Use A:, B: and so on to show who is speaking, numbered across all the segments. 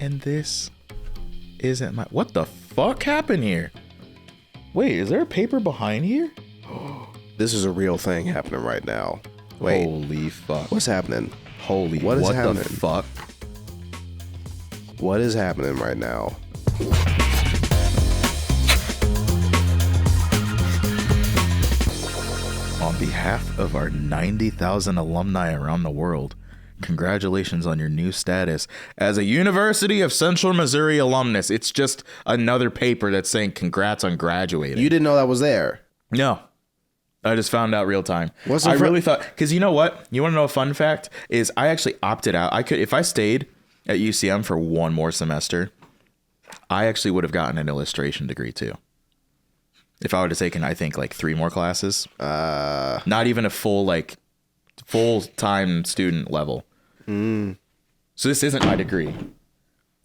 A: And this isn't my... What the fuck happened here? Wait, is there a paper behind here?
B: This is a real thing happening right now. Wait.
A: Holy fuck.
B: What's happening?
A: What is happening? The fuck?
B: What is happening right now?
A: On behalf of our 90,000 alumni around the world, congratulations on your new status as a University of Central Missouri alumnus. It's just another paper that's saying congrats on graduating.
B: You didn't know that was there?
A: No. I just found out real time. I really thought, because you know what? You want to know a fun fact? Is I actually opted out. I could, if I stayed at UCM for one more semester, I actually would have gotten an illustration degree too. If I would have taken, I think, like 3 more classes. Not even a full-time student level. So this isn't my degree.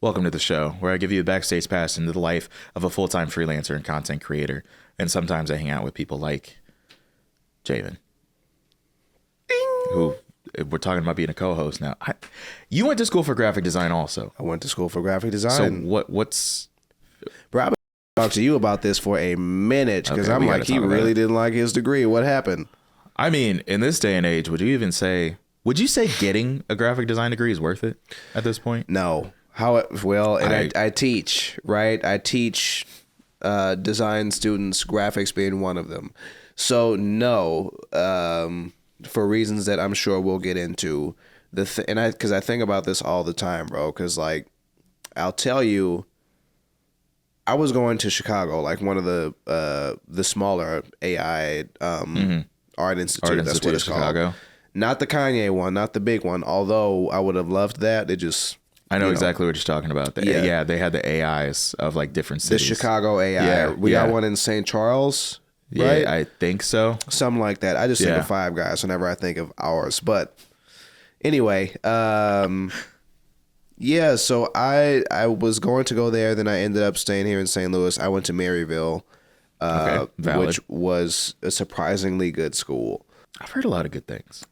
A: Welcome to the show, where I give you a backstage pass into the life of a full-time freelancer and content creator. And sometimes I hang out with people like Jayvn, who we're talking about being a co-host now. You went to school for graphic design also.
B: I went to school for graphic design.
A: So what's...
B: Bro, I've been talking to you about this for a minute because I'm like, he really didn't like his degree. What happened?
A: I mean, in this day and age, would you say getting a graphic design degree is worth it at this point?
B: No. I teach, right? I teach design students, graphics being one of them. So no, for reasons that I'm sure we'll get into. Because I think about this all the time, bro. Because like, I'll tell you, I was going to Chicago, like one of the smaller AI art institute. That's what it's called. Not the Kanye one, not the big one. Although I would have loved that. It just...
A: I know exactly what you're talking about. Yeah, they had the AIs of like different cities.
B: The Chicago AI. Yeah, we got one in St. Charles. Right?
A: Yeah, I think so.
B: Something like that. I just think of Five Guys whenever I think of ours. But anyway, yeah, so I was going to go there. Then I ended up staying here in St. Louis. I went to Maryville, which was a surprisingly good school.
A: I've heard a lot of good things.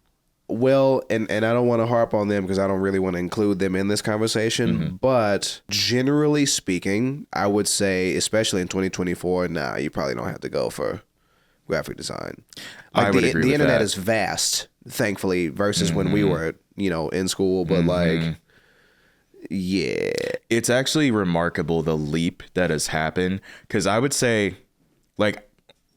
B: Well, and I don't want to harp on them because I don't really want to include them in this conversation. But generally speaking, I would say, especially in 2024, you probably don't have to go for graphic design. Like
A: I would agree with
B: the internet
A: that.
B: is vast, thankfully, versus when we were, in school. But like, yeah,
A: it's actually remarkable the leap that has happened. Because I would say, like,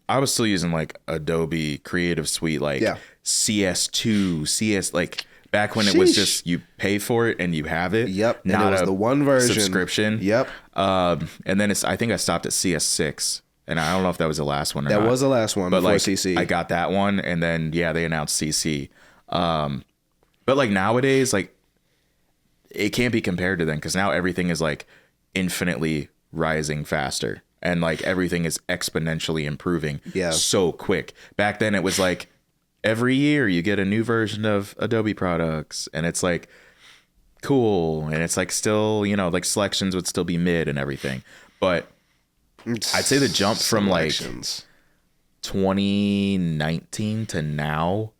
A: I was still using like Adobe Creative Suite, like CS2, like back when it was just you pay for it and you have it.
B: Yep.
A: Not
B: and it was the one version
A: subscription.
B: Yep.
A: And then I think I stopped at CS6, and I don't know if that was the last one or not.
B: That was the last one, but before CC.
A: I got that one, and then they announced CC. But like nowadays, like it can't be compared to then because now everything is like infinitely rising faster. And like everything is exponentially improving so quick. Back then it was like every year you get a new version of Adobe products and it's like cool. And it's like still, like selections would still be mid and everything. But I'd say the jump from like 2019 to now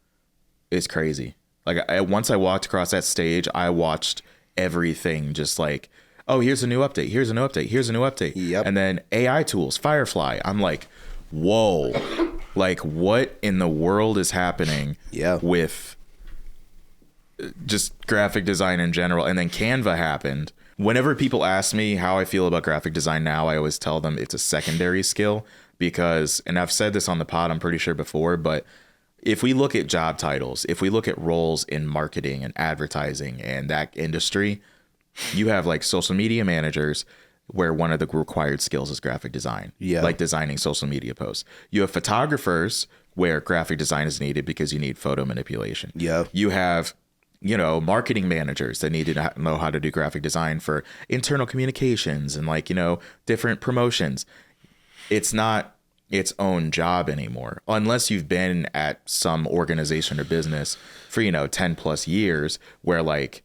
A: is crazy. Like once I walked across that stage, I watched everything just like, oh, here's a new update. Here's a new update. Here's a new update.
B: Yep.
A: And then AI tools, Firefly. I'm like, whoa, like what in the world is happening with just graphic design in general? And then Canva happened. Whenever people ask me how I feel about graphic design now, I always tell them it's a secondary skill because, and I've said this on the pod, I'm pretty sure before, but if we look at job titles, if we look at roles in marketing and advertising and that industry, you have like social media managers where one of the required skills is graphic design, like designing social media posts. You have photographers where graphic design is needed because you need photo manipulation. You have, marketing managers that need to know how to do graphic design for internal communications and like, different promotions. It's not its own job anymore, unless you've been at some organization or business for, 10 plus years where like,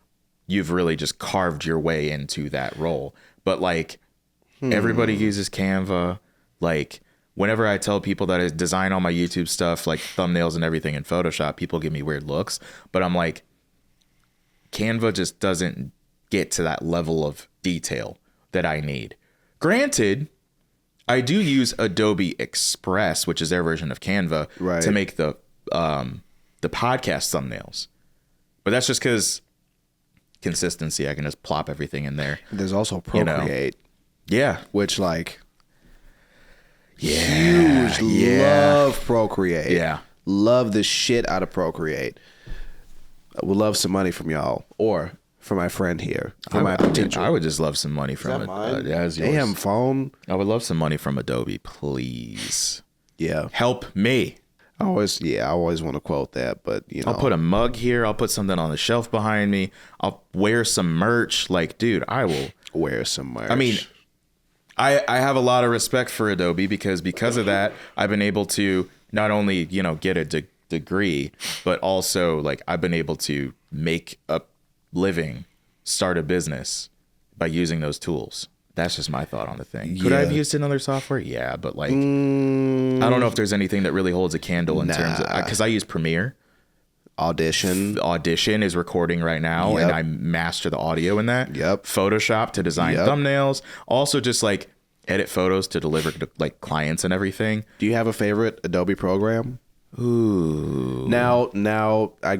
A: you've really just carved your way into that role. But like everybody uses Canva. Like whenever I tell people that I design all my YouTube stuff, like thumbnails and everything in Photoshop, people give me weird looks. But I'm like, Canva just doesn't get to that level of detail that I need. Granted, I do use Adobe Express, which is their version of Canva, to make the podcast thumbnails. But that's just because consistency. I can just plop everything in there.
B: There's also Procreate.
A: Yeah.
B: Which, like, huge. Love Procreate.
A: Yeah.
B: Love the shit out of Procreate. I would love some money from y'all, or for my friend here, for my potential.
A: I would just love some money from it.
B: Damn phone.
A: I would love some money from Adobe, please.
B: Yeah.
A: Help me.
B: I always want to quote that, but you know.
A: I'll put a mug here. I'll put something on the shelf behind me. I'll wear some merch. Like, dude, I will
B: wear some merch.
A: I mean, I have a lot of respect for Adobe because of that, I've been able to not only, get a degree, but also like I've been able to make a living, start a business by using those tools. That's just my thought on the thing. Could I have used another software? Yeah, but like, I don't know if there's anything that really holds a candle in terms of, because I use Premiere. Audition is recording right now, and I master the audio in that. Photoshop to design thumbnails. Also just like edit photos to deliver to like clients and everything.
B: Do you have a favorite Adobe program?
A: Ooh.
B: Now, I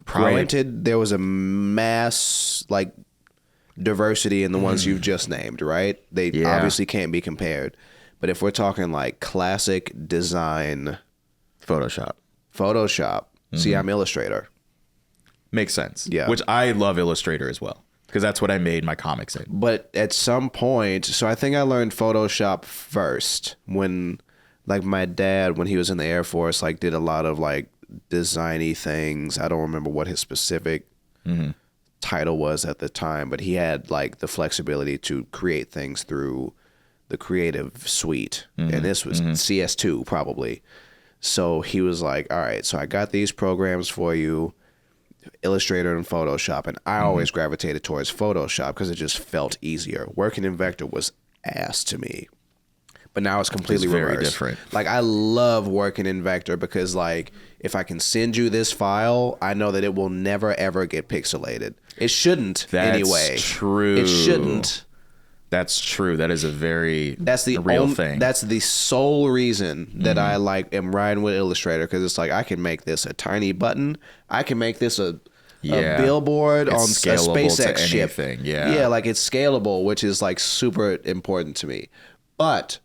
B: granted there was a mass like diversity in the ones you've just named, right? They obviously can't be compared. But if we're talking like classic design,
A: Photoshop.
B: See, I'm Illustrator.
A: Makes sense.
B: Yeah.
A: Which I love Illustrator as well, because that's what I made my comics in.
B: But at some point, so I think I learned Photoshop first when, like, my dad, when he was in the Air Force, like, did a lot of like designy things. I don't remember what his specific title was at the time, but he had like the flexibility to create things through the Creative Suite, and this was CS2 probably. So he was like, all right, so I got these programs for you, Illustrator and Photoshop. And I always gravitated towards Photoshop because it just felt easier. Working in Vector was ass to me. But now it's completely reversed.
A: Very different.
B: Like, I love working in Vector because, like, if I can send you this file, I know that it will never, ever get pixelated. It shouldn't anyway.
A: That's true.
B: It shouldn't.
A: That's true. That is a very
B: real
A: thing.
B: That's the sole reason that I like am riding with Illustrator, because it's like I can make this a tiny button. I can make this a billboard on a SpaceX ship. Yeah, like it's scalable, which is like super important to me. But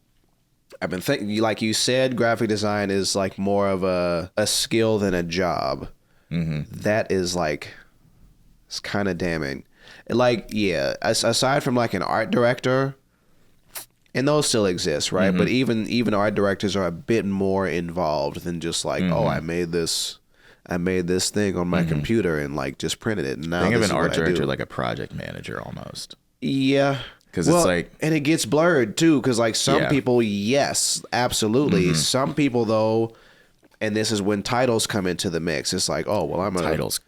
B: I've been thinking, like you said, graphic design is like more of a skill than a job. That is like, it's kind of damning. Like, yeah, aside from like an art director, and those still exist, right? But even art directors are a bit more involved than just like, oh, I made this thing on my computer and like just printed it. And now
A: think of an art director like a project manager almost.
B: Yeah.
A: Because it's like,
B: and it gets blurred too, because like some people, yes, absolutely. Some people though, and this is when titles come into the mix. It's like, oh, well, I'm gonna
A: titles,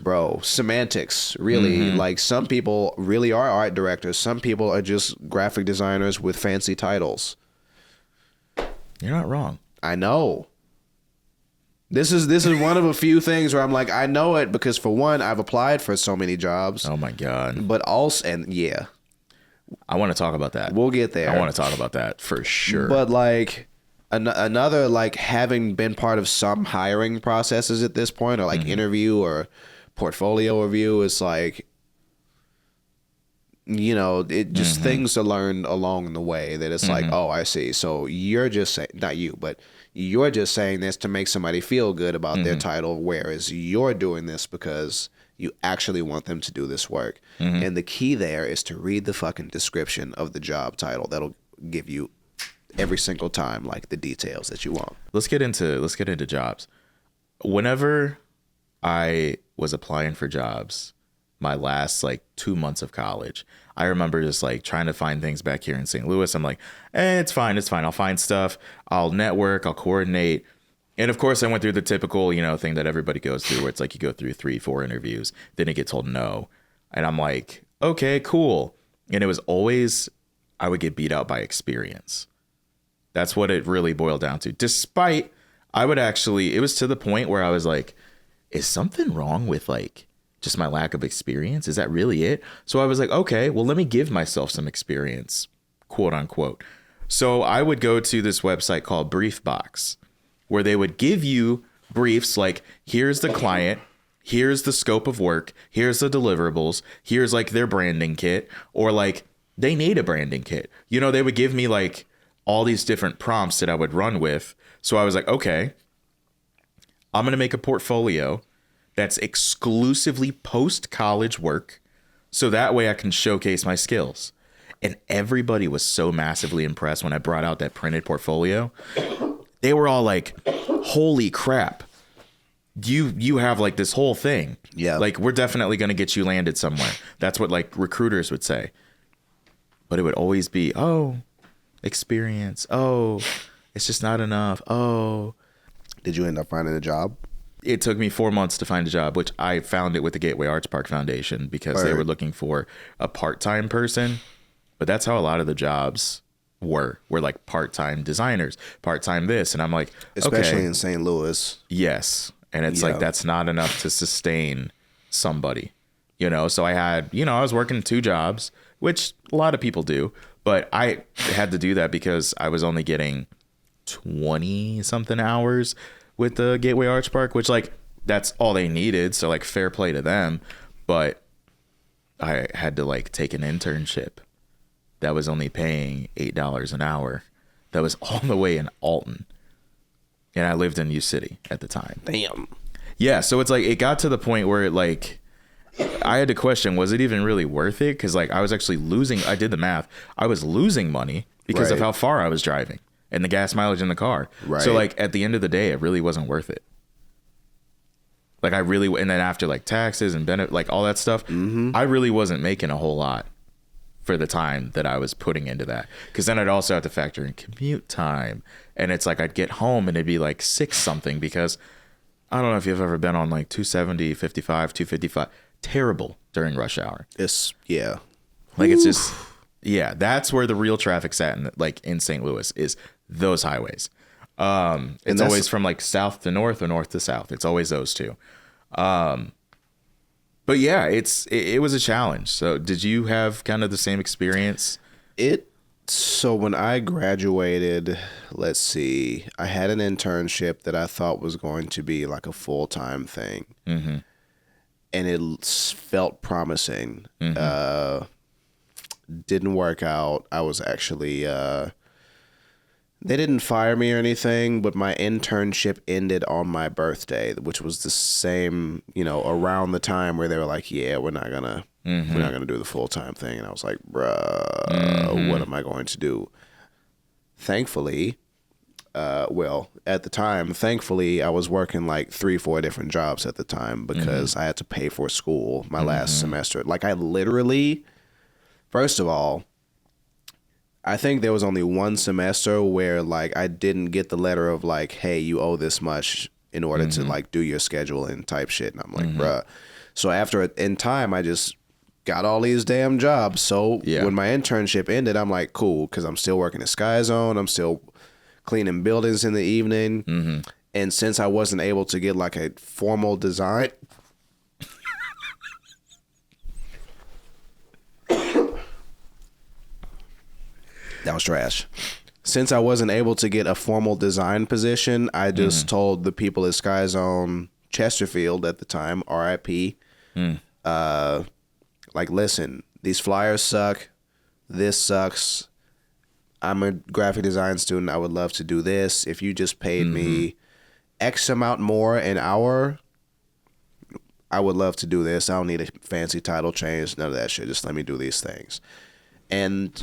B: bro, semantics. Really, like some people really are art directors. Some people are just graphic designers with fancy titles.
A: You're not wrong.
B: I know. This is one of a few things where I'm like, I know it because for one, I've applied for so many jobs.
A: Oh my god.
B: But also, and yeah,
A: I want to talk about that.
B: We'll get there.
A: I want to talk about that for sure.
B: But like. Another, like, having been part of some hiring processes at this point, or like interview or portfolio review, is like, it just things to learn along the way that it's like, oh, I see. So you're just saying, not you, but you're just saying this to make somebody feel good about their title, whereas you're doing this because you actually want them to do this work. And the key there is to read the fucking description of the job title. That'll give you every single time like the details that you want.
A: Let's get into jobs. Whenever I was applying for jobs, my last like 2 months of college, I remember just like trying to find things back here in St. Louis. I'm like, it's fine. I'll find stuff. I'll network. I'll coordinate. And of course, I went through the typical, thing that everybody goes through, where it's like you go through 3-4 interviews, then you get told no. And I'm like, okay, cool. And it was always, I would get beat out by experience. That's what it really boiled down to. Despite, it was to the point where I was like, is something wrong with like just my lack of experience? Is that really it? So I was like, okay, well, let me give myself some experience, quote unquote. So I would go to this website called Briefbox, where they would give you briefs like, here's the client, here's the scope of work, here's the deliverables, here's like their branding kit, or like they need a branding kit. You know, they would give me like all these different prompts that I would run with. So I was like, okay, I'm going to make a portfolio that's exclusively post-college work, so that way I can showcase my skills. And everybody was so massively impressed when I brought out that printed portfolio. They were all like, holy crap. You have like this whole thing.
B: Yeah.
A: Like, we're definitely going to get you landed somewhere. That's what like recruiters would say. But it would always be, oh, experience. Oh, it's just not enough. Oh.
B: Did you end up finding a job?
A: It took me 4 months to find a job, which I found it with the Gateway Arts Park Foundation because they were looking for a part-time person. But that's how a lot of the jobs were like part-time designers, part-time this. And I'm like,
B: especially in St. Louis.
A: Yes. And it's like, that's not enough to sustain somebody, you know? So I had, you know, I was working 2 jobs, which a lot of people do, but I had to do that because I was only getting 20 something hours with the Gateway Arts Park, which like, that's all they needed. So like, fair play to them. But I had to like take an internship that was only paying $8 an hour. That was all the way in Alton. And I lived in U City at the time.
B: Damn.
A: Yeah. So it's like, it got to the point where it like, I had to question, was it even really worth it? Cause like I was actually losing, I did the math. I was losing money because of how far I was driving and the gas mileage in the car.
B: Right.
A: So like at the end of the day, it really wasn't worth it. Like I really, and then after like taxes and benefit, like all that stuff, I really wasn't making a whole lot for the time that I was putting into that. Cause then I'd also have to factor in commute time. And it's like, I'd get home and it'd be like 6 something because I don't know if you've ever been on like 270, 55, 255, terrible during rush hour.
B: It's
A: like, it's just, that's where the real traffic's at in, like in St. Louis is those highways. It's always from like south to north or north to south. It's always those two. But yeah, it was a challenge. So did you have kind of the same experience?
B: So when I graduated, let's see, I had an internship that I thought was going to be like a full-time thing. Mm-hmm. And it felt promising. Mm-hmm. Didn't work out. I was actually, they didn't fire me or anything, but my internship ended on my birthday, which was the same, you know, around the time where they were like, yeah, we're not gonna do the full-time thing. And I was like, bruh, what am I going to do? Thankfully, at the time, I was working like 3-4 different jobs at the time because I had to pay for school my last semester. Like I literally, first of all, I think there was only one semester where like I didn't get the letter of like, hey, you owe this much in order to like do your schedule and type shit. And I'm like, bruh. So in time, I just got all these damn jobs. So when my internship ended, I'm like, cool, because I'm still working at Sky Zone. I'm still cleaning buildings in the evening. And since I wasn't able to get like a formal design... That was trash. Since I wasn't able to get a formal design position, I just told the people at Sky Zone Chesterfield at the time, RIP, like, listen, these flyers suck. This sucks. I'm a graphic design student. I would love to do this. If you just paid me X amount more an hour, I would love to do this. I don't need a fancy title change, none of that shit. Just let me do these things. And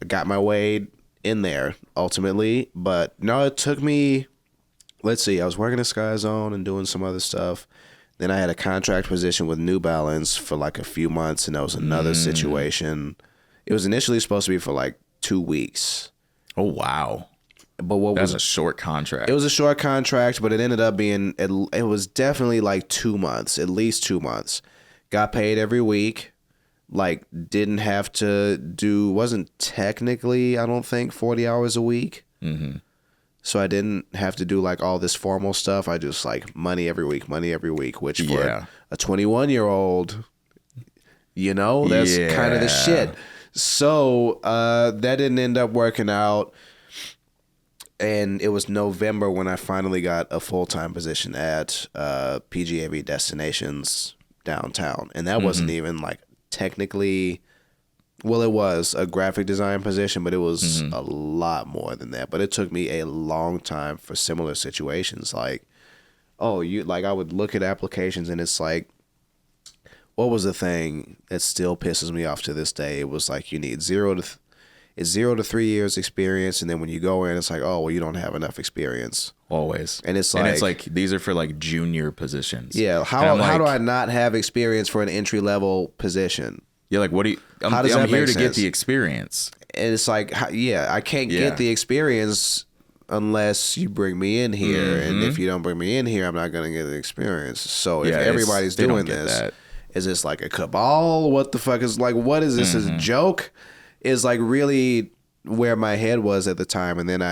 B: got my way in there ultimately, but no, it took me, let's see, I was working at Sky Zone and doing some other stuff. Then I had a contract position with New Balance for like a few months, and that was another situation. It was initially supposed to be for like 2 weeks.
A: Oh, wow.
B: But what
A: was a short contract?
B: It was a short contract, but it ended up being, it was definitely like 2 months, at least 2 months. Got paid every week. Like, didn't have to wasn't technically, I don't think, 40 hours a week. So I didn't have to do like all this formal stuff. I just like money every week, which for a 21-year-old, that's kind of the shit. So that didn't end up working out. And it was November when I finally got a full-time position at PGAV Destinations downtown. And that wasn't even like technically... Well, it was a graphic design position, but it was a lot more than that. But it took me a long time for similar situations. Like, I would look at applications and it's like, what was the thing that still pisses me off to this day? It was like you need 0 to 3 years experience, and then when you go in, it's like, oh, well, you don't have enough experience.
A: Always.
B: And it's like
A: these are for like junior positions.
B: Yeah. How do I not have experience for an entry level position?
A: Yeah, like what do you? I'm here to get the experience.
B: And it's like, I can't get the experience unless you bring me in here, and if you don't bring me in here, I'm not going to get the experience. So if everybody's doing this, is this like a cabal? What the fuck is like? What is this? Is a joke? Is like really where my head was at the time, and then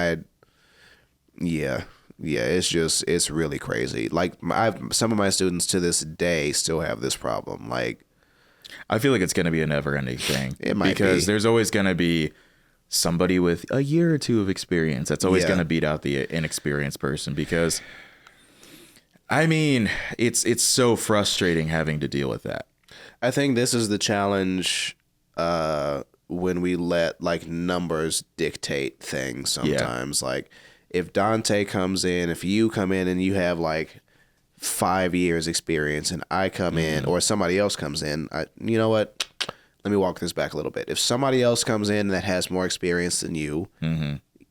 B: it's really crazy. Like some of my students to this day still have this problem. Like.
A: I feel like it's going to be a never-ending thing.
B: It might
A: because there's always going to be somebody with a year or two of experience that's always going to beat out the inexperienced person. Because, I mean, it's so frustrating having to deal with that.
B: I think this is the challenge when we let like numbers dictate things. Sometimes, like if Dante comes in, if you come in and you have like 5 years experience and I come in or somebody else comes in, you know what? Let me walk this back a little bit. If somebody else comes in that has more experience than you,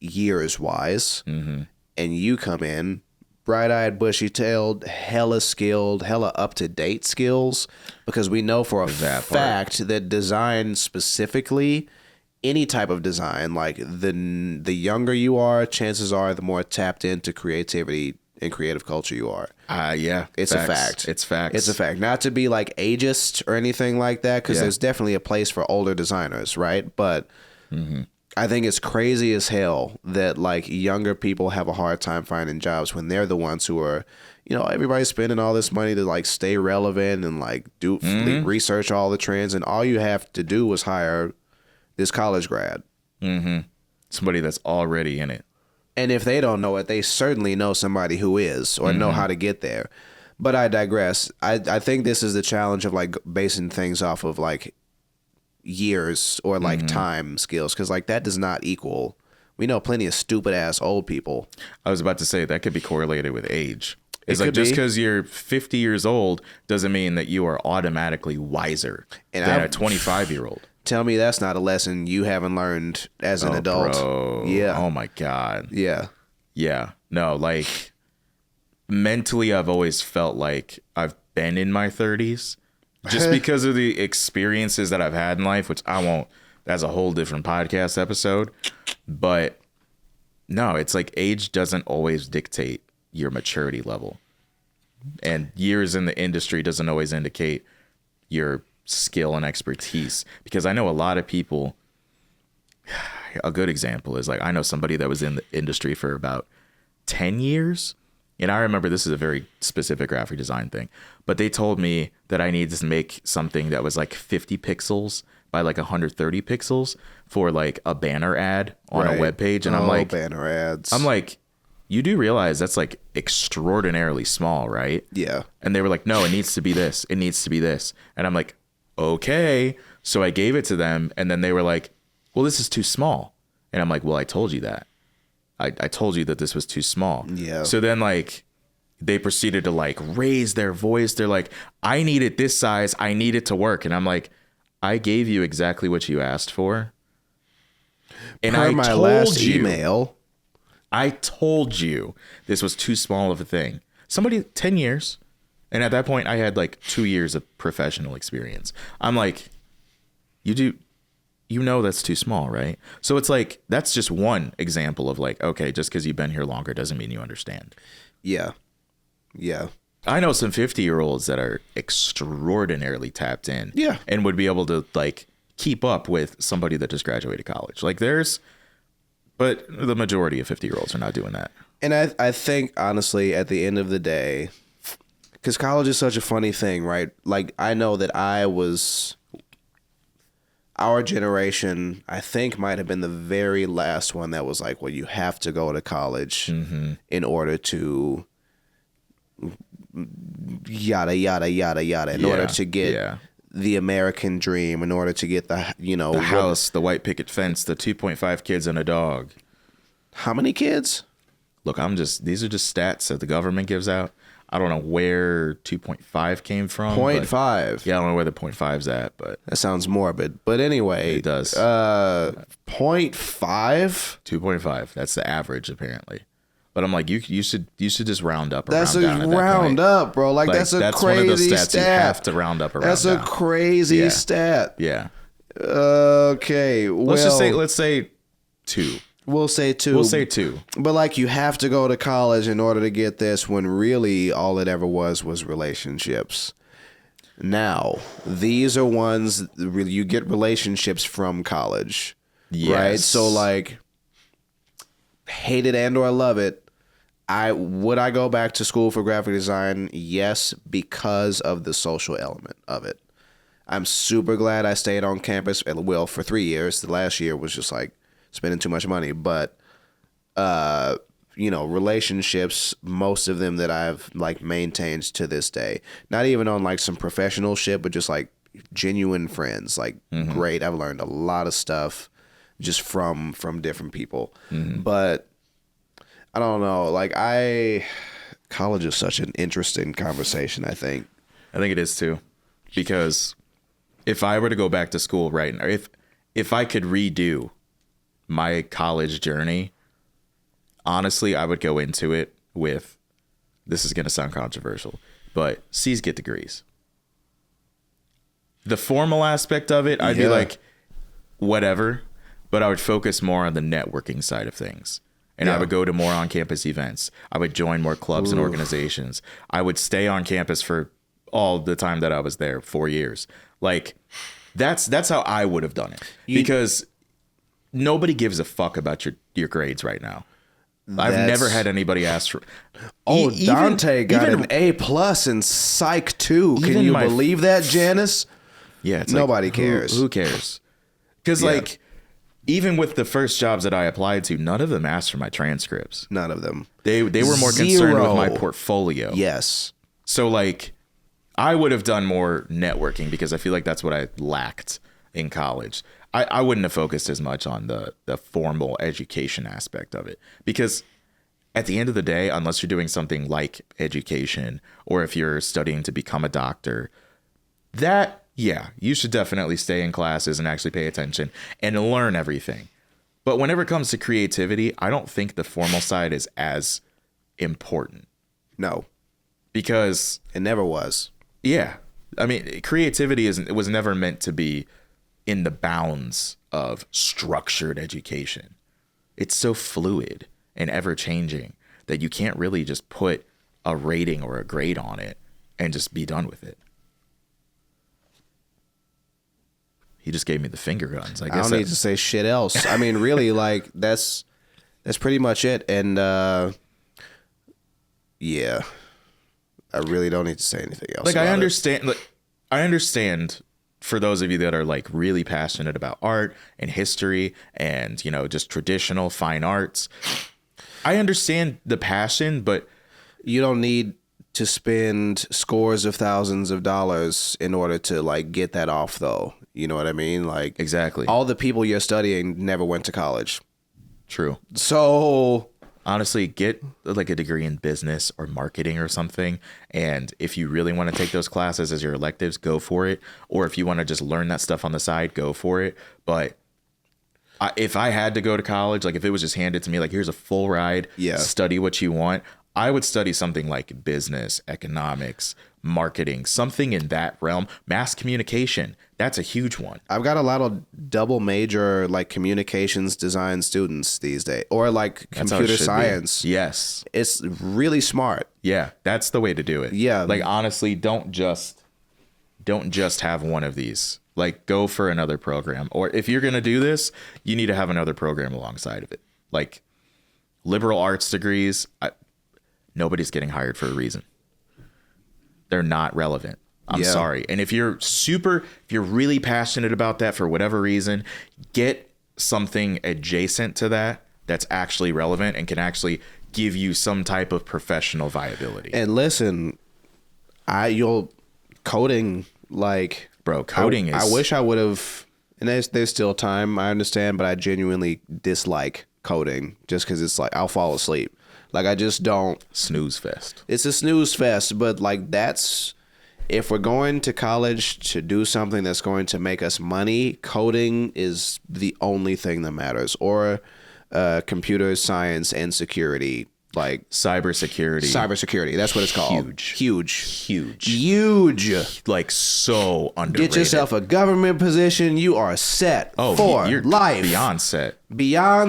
B: years wise, and you come in bright-eyed, bushy-tailed, hella skilled, hella up-to-date skills, because we know for a fact that design specifically, any type of design, like the younger you are, chances are the more tapped into creativity and creative culture you are.
A: It's
B: a fact.
A: It's facts.
B: It's a fact. Not to be like ageist or anything like that, because there's definitely a place for older designers, right? But I think it's crazy as hell that like younger people have a hard time finding jobs when they're the ones who are, everybody's spending all this money to like stay relevant and like do research all the trends, and all you have to do is hire this college grad.
A: Somebody that's already in it.
B: And if they don't know it, they certainly know somebody who is, or know how to get there. But I digress. I think this is the challenge of like basing things off of like years or like time skills, because like that does not equal. We know plenty of stupid ass old people. I
A: was about to say that could be correlated with age. It's like just because you're 50 years old doesn't mean that you are automatically wiser than a 25-year-old.
B: Tell me that's not a lesson you haven't learned as an adult.
A: Bro.
B: Yeah.
A: Oh my God.
B: Yeah.
A: Yeah. No, like mentally I've always felt like I've been in my 30s just because of the experiences that I've had in life, which that's a whole different podcast episode. But no, it's like age doesn't always dictate your maturity level. And years in the industry doesn't always indicate your skill and expertise, because I know a lot of people. A good example is like I know somebody that was in the industry for about 10 years, and I remember this is a very specific graphic design thing, but they told me that I needed to make something that was like 50 pixels by like 130 pixels for like a banner ad on a web page, and I'm like,
B: banner ads.
A: I'm like, you do realize that's like extraordinarily small, right?
B: Yeah.
A: And they were like, no, it needs to be this. It needs to be this. And I'm like, okay. So I gave it to them, and then they were like, well, this is too small. And I'm like, well, I told you that. I told you that this was too small.
B: Yeah.
A: So then like they proceeded to like raise their voice. They're like, I need it this size. I need it to work. And I'm like, I gave you exactly what you asked for. And
B: per my last email,
A: I told you this was too small of a thing. 10 years. And at that point I had like 2 years of professional experience. I'm like, you know that's too small, right? So it's like, that's just one example of like, okay, just because you've been here longer doesn't mean you understand.
B: Yeah. Yeah.
A: I know some 50-year-olds that are extraordinarily tapped in.
B: Yeah.
A: And would be able to like keep up with somebody that just graduated college. Like there's But the majority of 50-year-olds are not doing that.
B: And I think, honestly, at the end of the day, because college is such a funny thing, right? Like, I know that our generation, I think, might have been the very last one that was like, well, you have to go to college in order to yada, yada, yada, yada, in order to get the American dream, in order to get the
A: house, the white picket fence, the 2.5 kids and a dog.
B: How many kids?
A: Look, these are just stats that the government gives out. I don't know where 2.5 came from.
B: 0.5.
A: Yeah, I don't know where the 0.5's at, but
B: that sounds morbid. But anyway,
A: it does.
B: 0.5?
A: 2.5. That's the average, apparently. But I'm like, you should just round up.
B: That's a round up, bro. Like that's a crazy
A: one of those stats
B: stat.
A: You have to round up around.
B: That's a crazy stat.
A: Yeah.
B: Okay. Well,
A: let's say 2.
B: We'll say 2.
A: We'll say 2.
B: But like, you have to go to college in order to get this, when really all it ever was relationships. Now, these are ones you get relationships from college. Yes. Right? So like, hate it and or love it, would I go back to school for graphic design? Yes, because of the social element of it. I'm super glad I stayed on campus, well, for 3 years. The last year was just like spending too much money, but relationships, most of them that I've like maintained to this day, not even on like some professional shit, but just like genuine friends, like great. I've learned a lot of stuff just from different people. But I don't know, like college is such an interesting conversation. I think
A: it is too, because if I were to go back to school right now, if I could redo my college journey, honestly, I would go into it with, this is going to sound controversial, but C's get degrees. The formal aspect of it, I'd be like, whatever, but I would focus more on the networking side of things. And I would go to more on-campus events. I would join more clubs and organizations. I would stay on campus for all the time that I was there, 4 years. Like, that's how I would have done it. Because nobody gives a fuck about your grades right now. I've never had anybody ask for.
B: Dante got an A+ in Psych 2. Can you believe that, Janice?
A: Yeah, it's
B: nobody cares.
A: Who cares? Because like, even with the first jobs that I applied to, none of them asked for my transcripts.
B: None of them.
A: They were more concerned with my portfolio.
B: Yes.
A: So like, I would have done more networking because I feel like that's what I lacked in college. I wouldn't have focused as much on the formal education aspect of it, because at the end of the day, unless you're doing something like education, or if you're studying to become a doctor, you should definitely stay in classes and actually pay attention and learn everything. But whenever it comes to creativity, I don't think the formal side is as important.
B: No.
A: Because
B: it never was.
A: Yeah. I mean, creativity was never meant to be in the bounds of structured education. It's so fluid and ever changing that you can't really just put a rating or a grade on it and just be done with it. He just gave me the finger guns.
B: I don't need to say shit else. I mean, really, like, that's pretty much it. And yeah, I really don't need to say anything else.
A: Like, I understand for those of you that are like really passionate about art and history and, just traditional fine arts. I understand the passion, but
B: you don't need to spend scores of thousands of dollars in order to like get that off, though. You know what I mean? Like,
A: exactly.
B: All the people you're studying never went to college.
A: True.
B: So
A: honestly, get like a degree in business or marketing or something. And if you really want to take those classes as your electives, go for it. Or if you want to just learn that stuff on the side, go for it. But if I had to go to college, like if it was just handed to me, like, here's a full ride, study what you want, I would study something like business, economics, marketing, something in that realm. Mass communication, that's a huge one.
B: I've got a lot of double major like communications design students these days, or like computer science.
A: Yes.
B: It's really smart.
A: Yeah, that's the way to do it.
B: Yeah.
A: Like, honestly, don't just have one of these. Like, go for another program. Or if you're going to do this, you need to have another program alongside of it. like liberal arts degrees, nobody's getting hired for a reason. They're not relevant. I'm sorry. And if you're really passionate about that for whatever reason, get something adjacent to that that's actually relevant and can actually give you some type of professional viability.
B: And listen, coding, like,
A: bro, coding is.
B: I wish I would have. And there's still time, I understand, but I genuinely dislike coding just because it's like I'll fall asleep. Like, I just don't.
A: Snooze fest.
B: It's a snooze fest, but like that's. If we're going to college to do something that's going to make us money, coding is the only thing that matters. Or computer science and security, like cybersecurity. That's what it's called. Huge.
A: Like, so underrated.
B: Get yourself a government position. You are set for
A: you're
B: life.
A: Beyond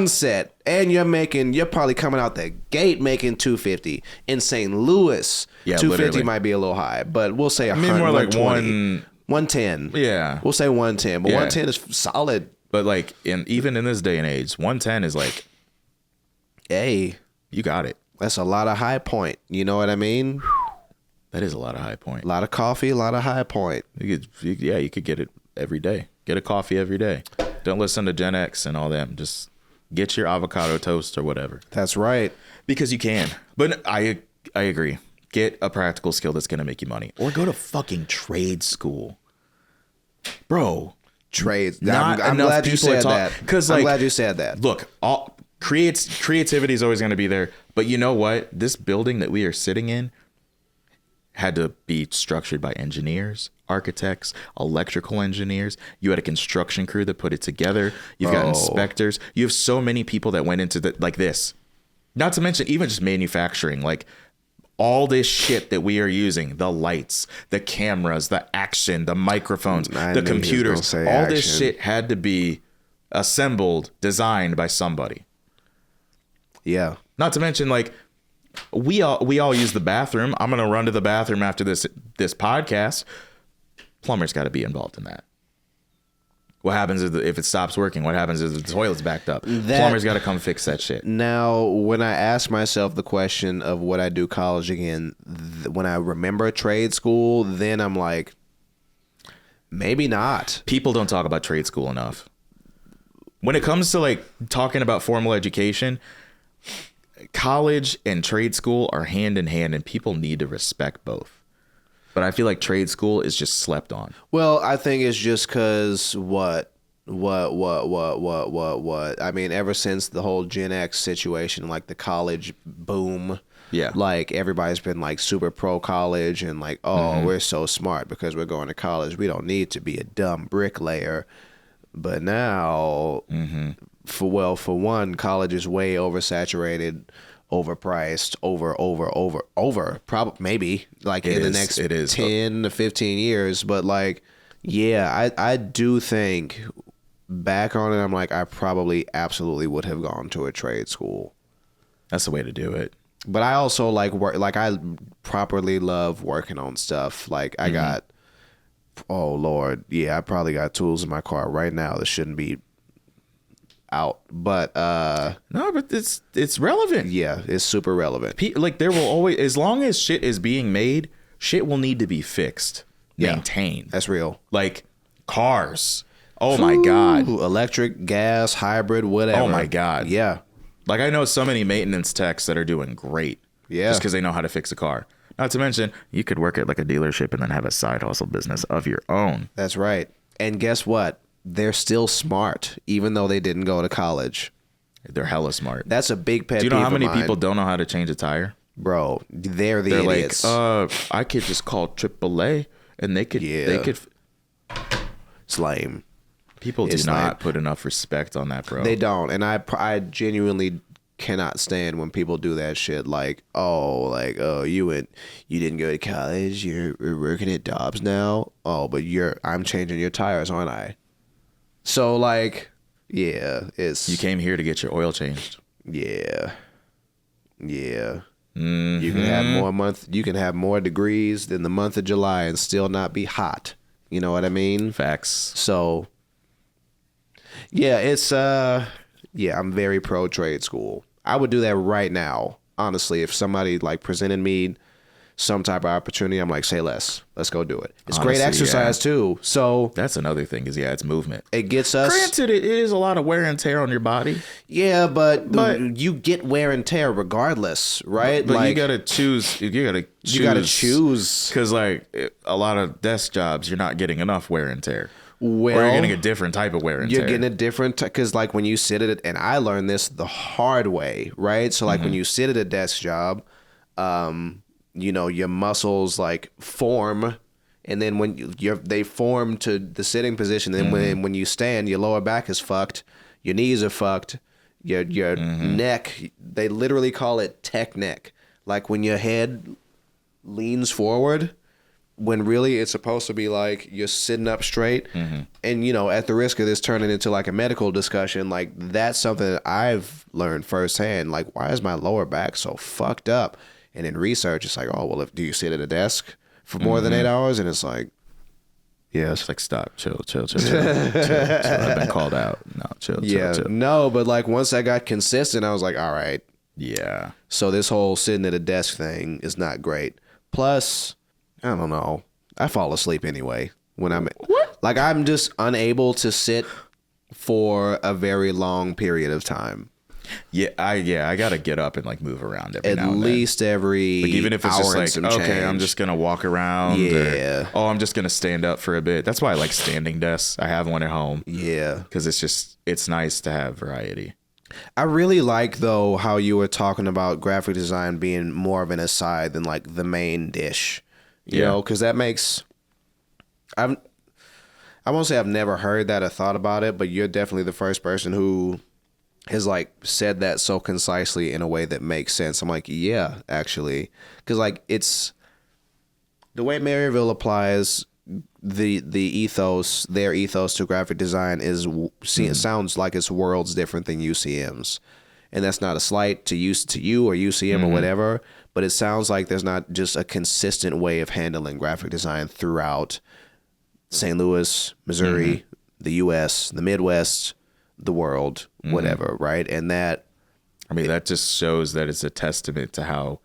A: set.
B: And you're probably coming out the gate making $250. In St. Louis, $250
A: literally.
B: might be a little high, but we'll say 100,
A: more like
B: 110.
A: Yeah.
B: We'll say 110, but 110 is solid.
A: But like, even in this day and age, 110 is like,
B: hey,
A: you got it.
B: That's a lot of high point. You know what I mean?
A: That is a lot of high point.
B: A lot of coffee, a lot of high point.
A: You could get it every day. Get a coffee every day. Don't listen to Gen X and all that. Just get your avocado toast or whatever.
B: That's right.
A: Because you can. But I agree. Get a practical skill that's going to make you money. Or go to fucking trade school. Bro.
B: Trades. I'm glad you said that. I'm glad you said that.
A: Look, creativity is always going to be there. But you know what? This building that we are sitting in had to be structured by engineers, architects, electrical engineers. You had a construction crew that put it together. You've got inspectors. You have so many people that went into this. Not to mention even just manufacturing, like all this shit that we are using, the lights, the cameras, the action, the microphones, the computers, all this shit had to be assembled, designed by somebody.
B: Yeah.
A: Not to mention, like, we all use the bathroom. I'm gonna run to the bathroom after this podcast. Plumber's got to be involved in that. What happens if it stops working? What happens if the toilet's backed up? Plumber's got to come fix that shit.
B: Now, when I ask myself the question of would I do college again, when I remember trade school, then I'm like, maybe not.
A: People don't talk about trade school enough. When it comes to like talking about formal education, college and trade school are hand in hand, and people need to respect both. But I feel like trade school is just slept on.
B: Well, I think it's just because what? I mean, ever since the whole Gen X situation, like the college boom, like everybody's been like super pro college and like, we're so smart because we're going to college. We don't need to be a dumb bricklayer. But now, for one, college is way oversaturated, overpriced, probably maybe like in the next 10 to 15 years. But like, yeah, I do think back on it, I'm like, I probably absolutely would have gone to a trade school.
A: That's the way to do it.
B: But I also like work, like I properly love working on stuff. Like I got, oh Lord, yeah, I probably got tools in my car right now that shouldn't be out, but
A: no, but it's relevant.
B: Yeah, it's super relevant.
A: Like there will always, as long as shit is being made, shit will need to be fixed, maintained.
B: That's real.
A: Like cars. Oh my God.
B: Electric, gas, hybrid, whatever.
A: Oh my God.
B: Yeah.
A: Like I know so many maintenance techs that are doing great.
B: Yeah.
A: Just because they know how to fix a car. Not to mention, you could work at like a dealership and then have a side hustle business of your own.
B: That's right. And guess what? They're still smart, even though they didn't go to college.
A: They're hella smart.
B: That's a big pet peeve.
A: Do you know how many people don't know how to change a tire?
B: Bro, they're idiots.
A: Like, I could just call AAA and they could. It's
B: lame.
A: People do not put enough respect on that, bro.
B: They don't, and I genuinely cannot stand when people do that shit. Like, you didn't go to college. You're working at Dobbs now. Oh, but I'm changing your tires, aren't I? So like, yeah, you
A: came here to get your oil changed.
B: Yeah. You can have more degrees than the month of July and still not be hot. You know what I mean?
A: Facts.
B: So yeah, it's Yeah, I'm very pro trade school. I would do that right now. Honestly, if somebody like presented me some type of opportunity, I'm like, say less. Let's go do it. It's honestly, great exercise too. So
A: that's another thing is it's movement.
B: It gets us.
A: Granted, it is a lot of wear and tear on your body.
B: Yeah, but you get wear and tear regardless, right?
A: But like, you gotta choose. You gotta choose because like a lot of desk jobs, you're not getting enough wear and tear. Well, or you're getting a different type of wear and tear.
B: You're getting a different because like when you sit at it, and I learned this the hard way, right? So like when you sit at a desk job, you know, your muscles like form, and then when they form to the sitting position. Then when you stand, your lower back is fucked, your knees are fucked, your neck. They literally call it tech neck, like when your head leans forward. When really it's supposed to be like you're sitting up straight. And, you know, at the risk of this turning into like a medical discussion, like that's something that I've learned firsthand. Like, why is my lower back so fucked up? And in research, it's like, oh, well, do you sit at a desk for more than 8 hours? And it's like, yes.
A: It's like, stop, chill. I've been called out. No, chill.
B: No, but like once I got consistent, I was like, all right.
A: Yeah.
B: So this whole sitting at a desk thing is not great. Plus, I don't know. I fall asleep anyway when I'm just unable to sit for a very long period of time.
A: Yeah, I gotta get up and like move around every now and then.
B: At least every like,
A: even if it's
B: hour
A: just like, okay,
B: change.
A: I'm just gonna walk around.
B: Yeah.
A: Or, I'm just gonna stand up for a bit. That's why I like standing desks. I have one at home.
B: Yeah.
A: Because it's nice to have variety.
B: I really like though how you were talking about graphic design being more of an aside than like the main dish. You know, because that makes I won't say I've never heard that or thought about it, but you're definitely the first person who has like said that so concisely in a way that makes sense. I'm like, yeah, actually, because like it's the way Maryville applies the ethos, their ethos to graphic design is it sounds like it's worlds different than UCM's, and that's not a slight to you or UCM or whatever. But it sounds like there's not just a consistent way of handling graphic design throughout St. Louis, Missouri, the U.S., the Midwest, the world, whatever, right? And that...
A: I mean, that just shows that it's a testament to how...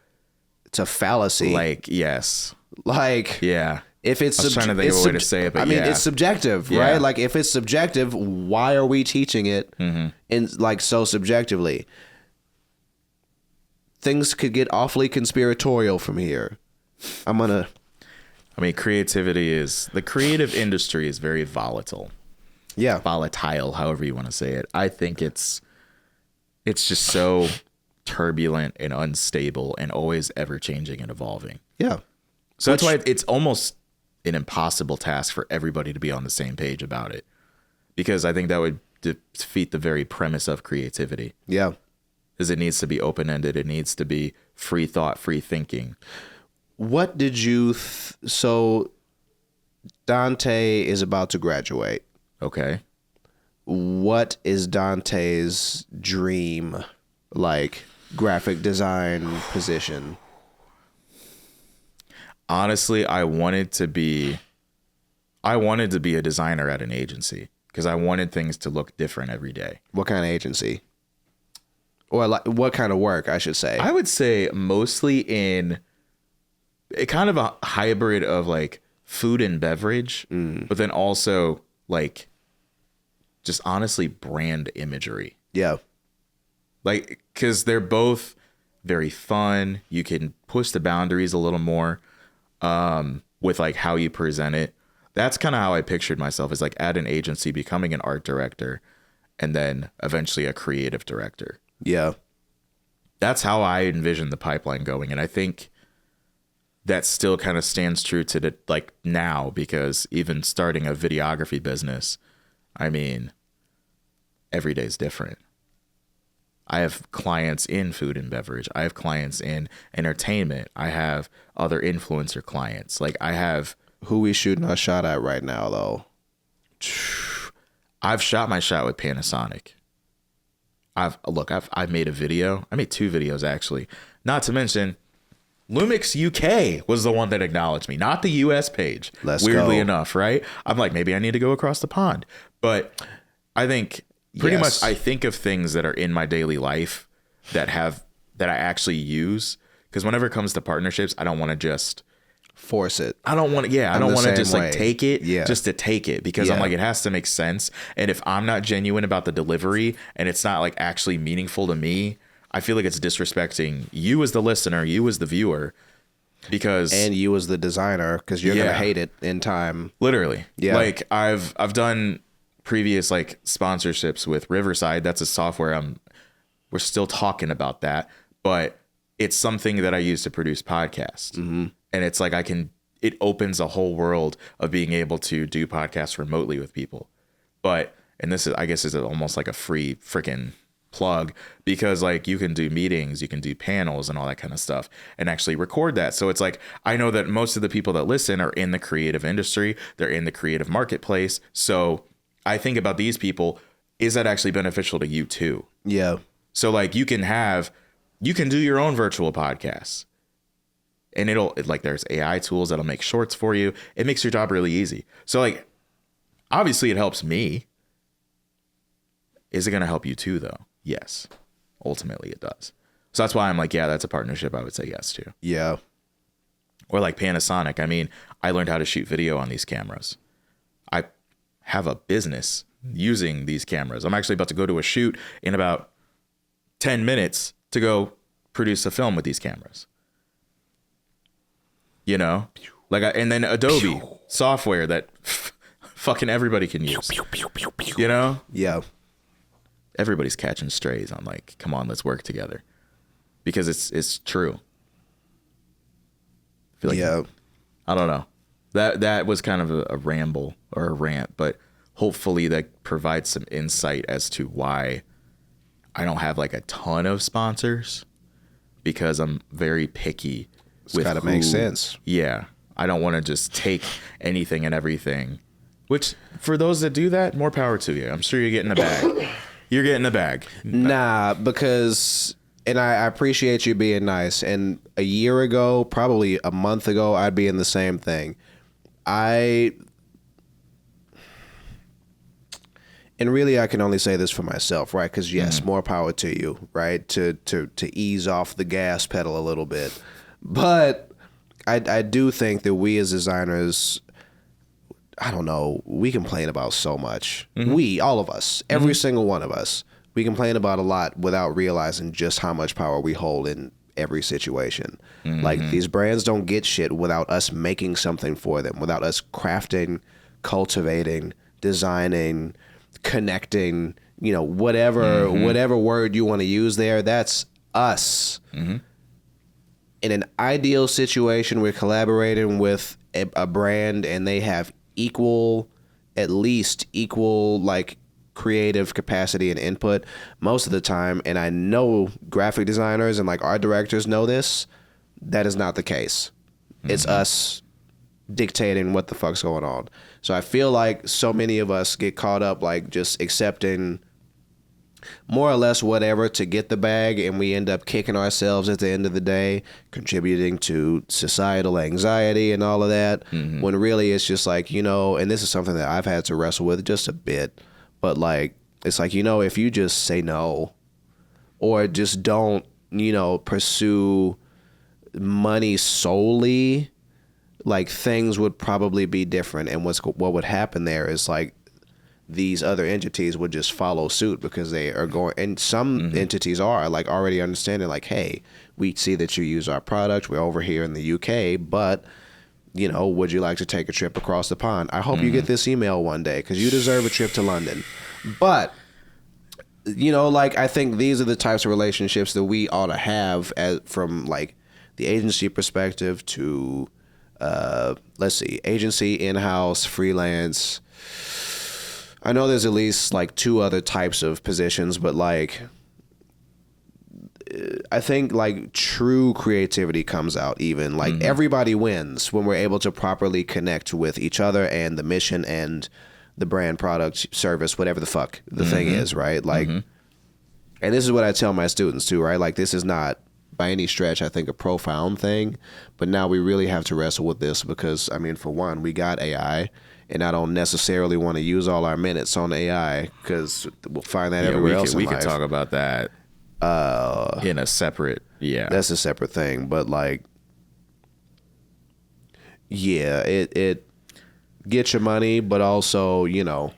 B: It's a fallacy.
A: Like, yes.
B: Like...
A: Yeah.
B: If it's...
A: I was trying to think of a way to say it, but
B: it's subjective, right? Like, if it's subjective, why are we teaching it in like so subjectively? Things could get awfully conspiratorial from here. I mean,
A: creativity is... The creative industry is very volatile.
B: Yeah.
A: Volatile, however you want to say it. I think it's just so turbulent and unstable and always ever-changing and evolving.
B: Yeah.
A: So that's why it's almost an impossible task for everybody to be on the same page about it. Because I think that would defeat the very premise of creativity.
B: Yeah.
A: Is it needs to be open-ended. It needs to be free thought, free thinking.
B: What did you... So Dante is about to graduate.
A: Okay.
B: What is Dante's dream, like, graphic design position?
A: Honestly, I wanted to be a designer at an agency because I wanted things to look different every day.
B: What kind of agency? Or like, what kind of work, I should say?
A: I would say mostly in a kind of a hybrid of like food and beverage, but then also like just honestly brand imagery.
B: Yeah.
A: Like, because they're both very fun. You can push the boundaries a little more with like how you present it. That's kind of how I pictured myself, is like at an agency becoming an art director and then eventually a creative director.
B: Yeah.
A: That's how I envision the pipeline going. And I think that still kind of stands true to the, like now, because even starting a videography business, I mean, every day is different. I have clients in food and beverage. I have clients in entertainment. I have other influencer clients. Like I have...
B: Who we shooting our shot at right now, though?
A: I've shot my shot with Panasonic. I've made a video. I made 2 videos actually. Not to mention, Lumix UK was the one that acknowledged me, not the US page. Weirdly enough, right? I'm like, maybe I need to go across the pond. But I think Pretty much, I think of things that are in my daily life that I actually use. Because whenever it comes to partnerships, I don't want to just
B: force it.
A: I don't want to. Yeah, I don't want to just like take it
B: Yeah.
A: just to take it, because I'm like, it has to make sense. And if I'm not genuine about the delivery and it's not like actually meaningful to me, I feel like it's disrespecting you as the listener, you as the viewer, and
B: you as the designer, because you're gonna hate it in time.
A: Literally. Yeah. Like I've done previous like sponsorships with Riverside. That's a software. We're still talking about that, but it's something that I use to produce podcasts. Mm-hmm. And it's like it opens a whole world of being able to do podcasts remotely with people. And this is, I guess, is almost like a free freaking plug, because like you can do meetings, you can do panels and all that kind of stuff and actually record that. So it's like, I know that most of the people that listen are in the creative industry. They're in the creative marketplace. So I think about these people, is that actually beneficial to you too?
B: Yeah.
A: So like you can do your own virtual podcasts, and there's AI tools that'll make shorts for you. It makes your job really easy. So like, obviously it helps me. Is it going to help you too though? Yes. Ultimately it does. So that's why I'm like, yeah, that's a partnership I would say yes to.
B: Yeah.
A: Or like Panasonic. I mean, I learned how to shoot video on these cameras. I have a business using these cameras. I'm actually about to go to a shoot in about 10 minutes to go produce a film with these cameras. You know, and then Adobe software that fucking everybody can use. You know?
B: Yeah.
A: Everybody's catching strays on like, come on, let's work together, because it's true. I feel like, I don't know. That was kind of a ramble or a rant, but hopefully that provides some insight as to why I don't have like a ton of sponsors, because I'm very picky.
B: It's gotta make sense.
A: Yeah. I don't want to just take anything and everything, which for those that do that, more power to you. I'm sure you're getting a bag. You're getting a bag.
B: Nah, because, and I appreciate you being nice. And a year ago, probably a month ago, I'd be in the same thing. And really, I can only say this for myself, right? Because yes, more power to you, right? To ease off the gas pedal a little bit. But I do think that we as designers, I don't know, we complain about so much. Mm-hmm. We, all of us, every single one of us, we complain about a lot without realizing just how much power we hold in every situation. Mm-hmm. Like, these brands don't get shit without us making something for them, without us crafting, cultivating, designing, connecting, whatever word you want to use there, that's us. Mm-hmm. In an ideal situation, we're collaborating with a brand and they have at least equal like creative capacity and input most of the time. And I know graphic designers and like art directors know this. That is not the case. Mm-hmm. It's us dictating what the fuck's going on. So I feel like so many of us get caught up like just accepting more or less whatever to get the bag, and we end up kicking ourselves at the end of the day, contributing to societal anxiety and all of that, when really it's just like, and this is something that I've had to wrestle with just a bit, but like, it's like, if you just say no or just don't, pursue money solely, like things would probably be different. And what would happen there is like, these other entities would just follow suit, because they are going, and some entities are like already understanding like, hey, we see that you use our product. We're over here in the UK, but would you like to take a trip across the pond? I hope you get this email one day, because you deserve a trip to London. But like, I think these are the types of relationships that we ought to have from like the agency perspective to agency, in-house, freelance. I know there's at least like 2 other types of positions, but like, I think like true creativity comes out even. Like everybody wins when we're able to properly connect with each other and the mission and the brand, product, service, whatever the fuck the thing is, right? Like, and this is what I tell my students too, right? Like, this is not by any stretch, I think, a profound thing, but now we really have to wrestle with this because, I mean, for one, we got AI. and I don't necessarily want to use all our minutes on AI because we'll find that everywhere else in life.
A: We could talk about that in a separate,
B: That's a separate thing, but like, yeah, it gets your money, but also, you know,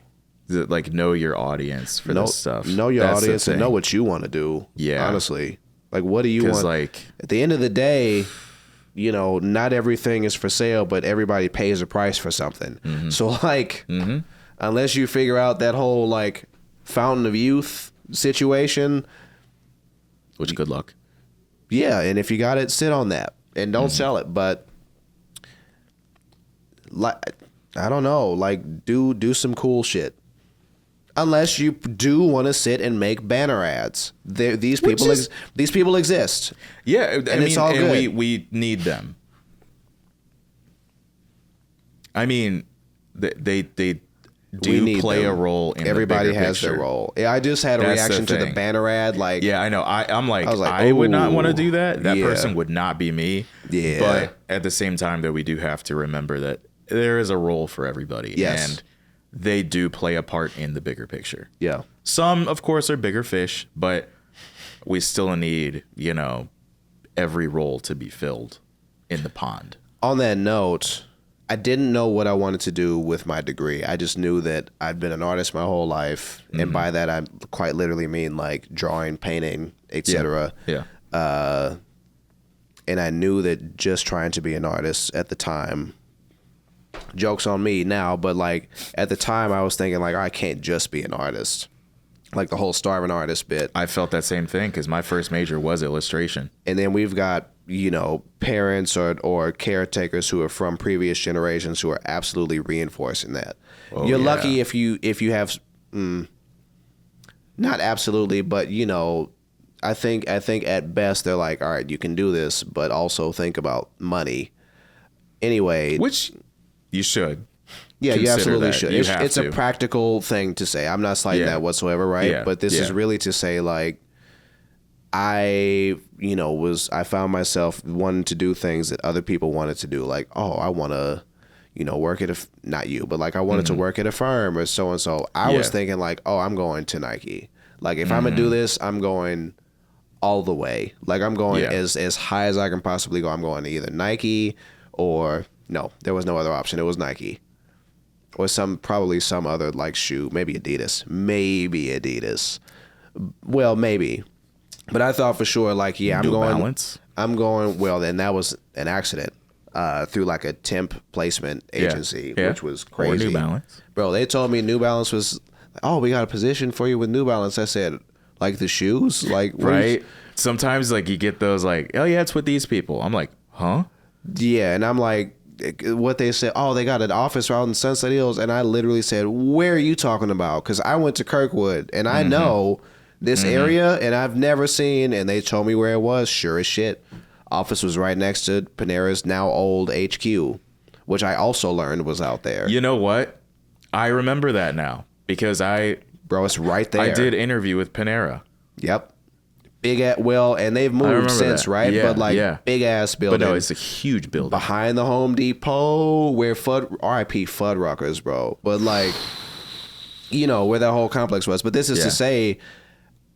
A: like know your audience for this stuff.
B: Know your audience and know what you want to do. Yeah, honestly, like, what do you want? Like, at the end of the day, you know, not everything is for sale, but everybody pays a price for something. Mm-hmm. So like, unless you figure out that whole like fountain of youth situation,
A: which good luck.
B: Yeah, and if you got it, sit on that and don't sell it. But like, I don't know, like do some cool shit. Unless you do want to sit and make banner ads, these people exist.
A: Yeah, I mean, it's all good. And we need them. I mean, they do play a role in
B: everybody
A: the bigger
B: has
A: picture.
B: Their role. Yeah, I just had a reaction to the banner ad. Like,
A: yeah, I know. I would not want to do that. That person would not be me. Yeah, but at the same time, though, we do have to remember that there is a role for everybody. Yes. And they do play a part in the bigger picture. Yeah. Some, of course, are bigger fish, but we still need, you know, every role to be filled in the pond.
B: On that note, I didn't know what I wanted to do with my degree. I just knew that I'd been an artist my whole life. Mm-hmm. And by that, I quite literally mean like drawing, painting, etc. Yeah. And I knew that just trying to be an artist at the time, joke's on me now, but like at the time I was thinking like, I can't just be an artist. Like the whole starving artist bit.
A: I felt that same thing because my first major was illustration.
B: And then we've got, you know, parents or caretakers who are from previous generations who are absolutely reinforcing that. Oh, you're lucky if you have, not absolutely, but you know, I think at best they're like, all right, you can do this, but also think about money. Anyway,
A: which you should.
B: Yeah, you absolutely should. It's a practical thing to say. I'm not slighting that whatsoever, right? Yeah. But this is really to say, like, I found myself wanting to do things that other people wanted to do. Like, oh, I want to, you know, work at not you, but like I wanted to work at a firm or so and so. I was thinking like, oh, I'm going to Nike. Like, if I'm going to do this, I'm going all the way. Like, I'm going as high as I can possibly go. I'm going to either Nike or, no, there was no other option. It was Nike. Or probably some other like shoe, maybe Adidas. Well, maybe. But I thought for sure, like, yeah,
A: New Balance.
B: I'm going, well, then that was an accident through like a temp placement agency, which was crazy.
A: Or New Balance.
B: Bro, they told me New Balance was, oh, we got a position for you with New Balance. I said, like the shoes? Like,
A: right? Sometimes like you get those like, oh yeah, it's with these people. I'm like, huh?
B: Yeah, and I'm like, what they said, oh, they got an office out in Sunset Hills, and I literally said, where are you talking about? Because I went to Kirkwood, and I know this area, and I've never seen, and they told me where it was, sure as shit. Office was right next to Panera's now old HQ, which I also learned was out there.
A: You know what? I remember that now, because
B: Bro, it's right there.
A: I did interview with Panera.
B: Yep. And they've moved since, that. Right?
A: Yeah,
B: but big ass building.
A: But no, it's a huge building.
B: Behind the Home Depot, where RIP Fuddruckers, bro. But like, you know, where that whole complex was. But this is to say,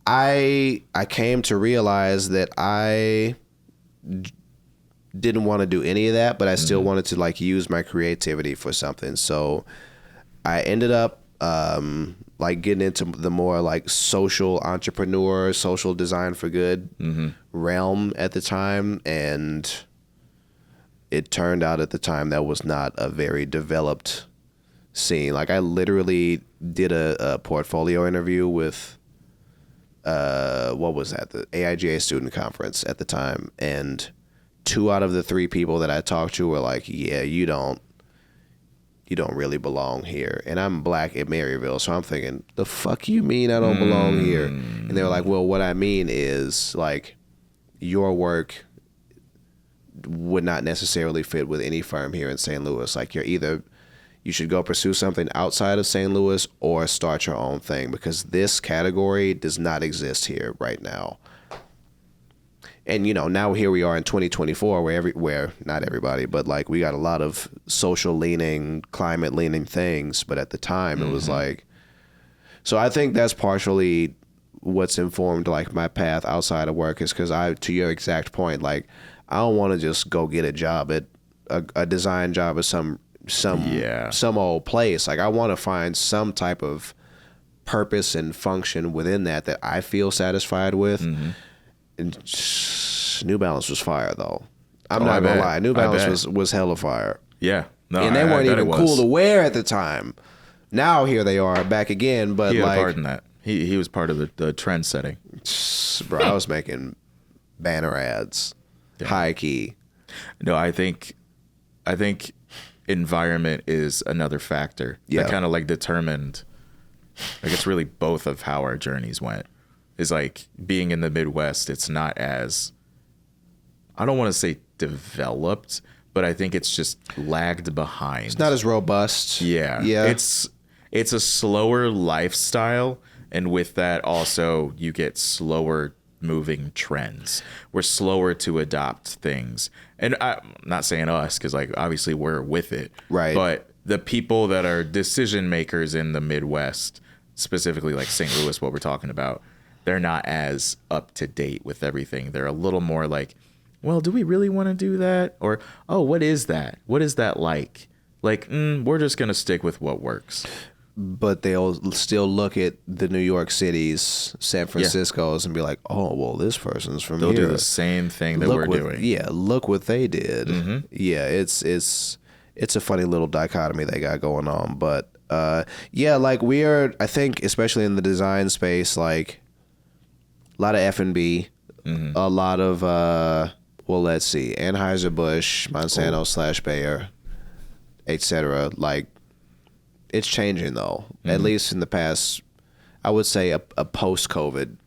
B: I came to realize that I didn't want to do any of that, but I still wanted to like use my creativity for something. So I ended up like getting into the more like social entrepreneur, social design for good realm at the time. And it turned out at the time that was not a very developed scene. Like, I literally did a portfolio interview with, what was that? The AIGA student conference at the time. And 2 out of the 3 people that I talked to were like, yeah, you don't really belong here. And I'm black at Maryville, so I'm thinking, the fuck you mean I don't belong here? And they were like, well, what I mean is, like, your work would not necessarily fit with any firm here in St. Louis. Like, you should go pursue something outside of St. Louis or start your own thing, because this category does not exist here right now. And, now here we are in 2024 where not everybody, but like we got a lot of social leaning, climate leaning things. But at the time it was like, so I think that's partially what's informed like my path outside of work is because to your exact point, like I don't want to just go get a job at a design job at some old place. Like I want to find some type of purpose and function within that I feel satisfied with. And New Balance was fire though. I'm not gonna lie. New Balance was hella fire.
A: Yeah. No,
B: and they weren't even cool to wear at the time. Now here they are back again, but
A: he had
B: like
A: a part in that. He was part of the trend setting.
B: Bro, I was making banner ads. Yeah. High key.
A: No, I think environment is another factor that kind of like determined, like it's really both of how our journeys went. Is like being in the Midwest, it's not as, I don't want to say developed, but I think it's just lagged behind. It's
B: not as robust.
A: Yeah. It's a slower lifestyle, and with that also you get slower moving trends. We're slower to adopt things. And I'm not saying us, because like obviously we're with it.
B: Right.
A: But the people that are decision makers in the Midwest, specifically like St. Louis, what we're talking about, they're not as up to date with everything. They're a little more like, well, do we really want to do that? Or, oh, what is that? What is that like? Like, we're just going to stick with what works.
B: But they'll still look at the New York Cities, San Francisco's, and be like, oh, well, this person's from here.
A: They'll do the same thing that we're doing.
B: Yeah, look what they did. Yeah, it's a funny little dichotomy they got going on. But, like I think, especially in the design space, like, a lot of F&B, a lot of, let's see, Anheuser-Busch, Monsanto / Bayer, etc. Like, it's changing though. At least in the past, I would say a post-COVID,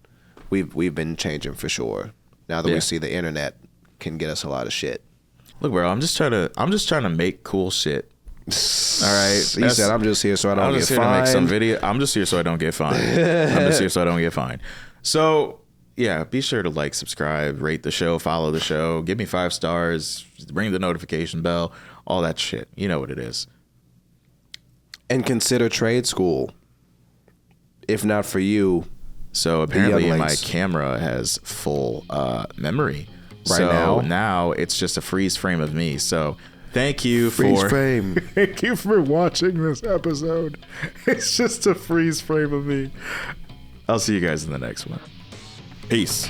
B: we've been changing for sure. Now that we see the internet can get us a lot of shit.
A: Look, bro, I'm just trying to make cool shit. All right.
B: He said, I'm just here so I don't get fined.
A: To make some video. I'm just here so I don't get fined. So, yeah, be sure to like, subscribe, rate the show, follow the show, give me 5 stars, ring the notification bell, all that shit. You know what it is.
B: And consider trade school. If not for you.
A: So apparently my camera has full memory. Now it's just a freeze frame of me. So thank you Thank you for watching this episode. It's just a freeze frame of me. I'll see you guys in the next one. Peace.